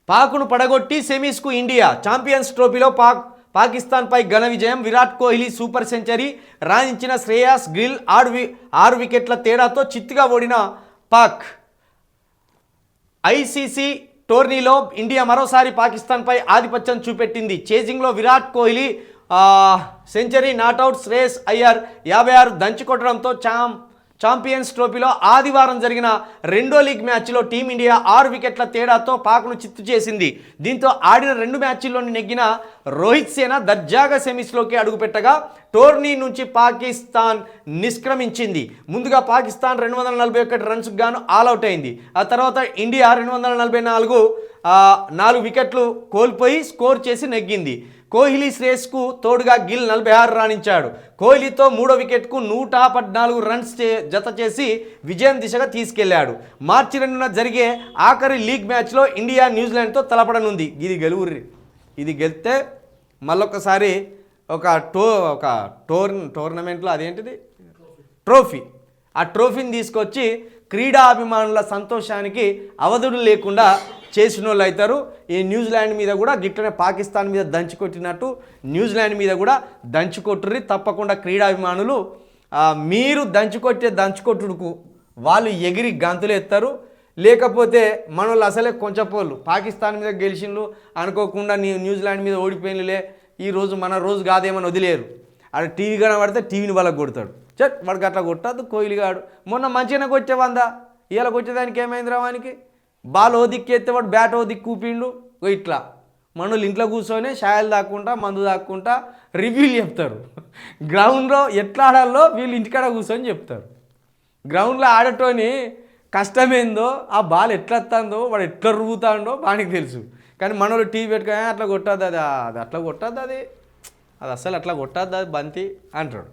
పాక్ను పడగొట్టి సెమీస్కు India champions ట్రోఫీలో పాకిస్తాన్పై ఘన విజయం. విరాట్ కోహ్లీ సూపర్ సెంచరీ రాణించిన శ్రేయాస్ గిల్ 6 వికెట్ల తేడాతో చిత్తుగా ఓడిన పాక్. ఐసీసీ టోర్నీలో ఇండియా మరోసారి పాకిస్తాన్పై ఆధిపత్యం చూపెట్టింది. చేజింగ్లో విరాట్ కోహ్లీ సెంచరీ, నాట్అవుట్ శ్రేయస్ అయ్యర్ 56 దంచుకొట్టడంతో ఛాంపియన్స్ ట్రోఫీలో ఆదివారం జరిగిన రెండో లీగ్ మ్యాచ్లో టీమిండియా 6 వికెట్ల తేడాతో పాక్ను చిత్తు చేసింది. దీంతో ఆడిన 2 మ్యాచ్ల్లోని నెగ్గిన రోహిత్ సేన దర్జాగా సెమీస్లోకి అడుగుపెట్టగా టోర్నీ నుంచి పాకిస్తాన్ నిష్క్రమించింది. ముందుగా పాకిస్తాన్ 241 రన్స్కు గాను ఆల్అవుట్ అయింది. ఆ తర్వాత ఇండియా 244 వికెట్లు కోల్పోయి స్కోర్ చేసి నెగ్గింది. కోహ్లీ శ్రేయస్కు తోడుగా గిల్ 46 రాణించాడు. కోహ్లీతో 3వ వికెట్కు 114 రన్స్ జత చేసి విజయం దిశగా తీసుకెళ్లాడు. మార్చి 2న జరిగే ఆఖరి లీగ్ మ్యాచ్లో ఇండియా న్యూజిలాండ్తో తలపడనుంది. ఇది గెలిస్తే మళ్ళొకసారి ఒక టోర్నమెంట్లో అదేంటిది ట్రోఫీ, ఆ ట్రోఫీని తీసుకొచ్చి క్రీడా అభిమానుల సంతోషానికి అవధులు లేకుండా చేసిన వాళ్ళు అవుతారు. ఈ న్యూజిలాండ్ మీద కూడా గిట్లనే పాకిస్తాన్ మీద దంచుకొట్టినట్టు న్యూజిలాండ్ మీద కూడా దంచుకొట్టుర్రి. తప్పకుండా క్రీడాభిమానులు మీరు దంచుకొట్టుడుకు వాళ్ళు ఎగిరి గంతులు ఎత్తారు. లేకపోతే మనోళ్ళు అసలే కొంచెం పోళ్ళు పాకిస్తాన్ మీద గెలిచిండ్రు అనుకోకుండా న్యూజిలాండ్ మీద ఓడిపోయినలే, ఈరోజు మన రోజు కాదేమని వదిలేరు. ఆడ టీవీ కనబడితే టీవీని వాళ్ళకి కొడతాడు. వాడికి అట్లా కొట్టద్దు. కోహ్లీ గాడు మొన్న మంచిగానే కొట్టేవందా, ఇలా కొట్టేదానికి ఏమైంది రావానికి? బాల్ ఓ దిక్కు ఎత్తే వాడు బ్యాట్ ఓ దిక్కు కూపిండు. ఇట్లా మనోళ్ళు ఇంట్లో కూర్చొని షాయలు దాక్కుంటా మందు దాక్కుంటా రివ్యూలు చెప్తారు. గ్రౌండ్లో ఎట్లా ఆడాలో వీళ్ళు ఇంటికాడ కూర్చొని చెప్తారు. గ్రౌండ్లో ఆడటోని కష్టమేందో, ఆ బాల్ ఎట్లా వస్తుందో, వాడు ఎట్లా రువ్వుతాడో వానికి తెలుసు. కానీ మనోళ్ళు టీవీ పెట్టుకొని అట్లా కొట్టద్దు, అది అట్లా కొట్టద్దు, అది అసలు అట్లా కొట్టద్దు, అది బంతి అంటాడు.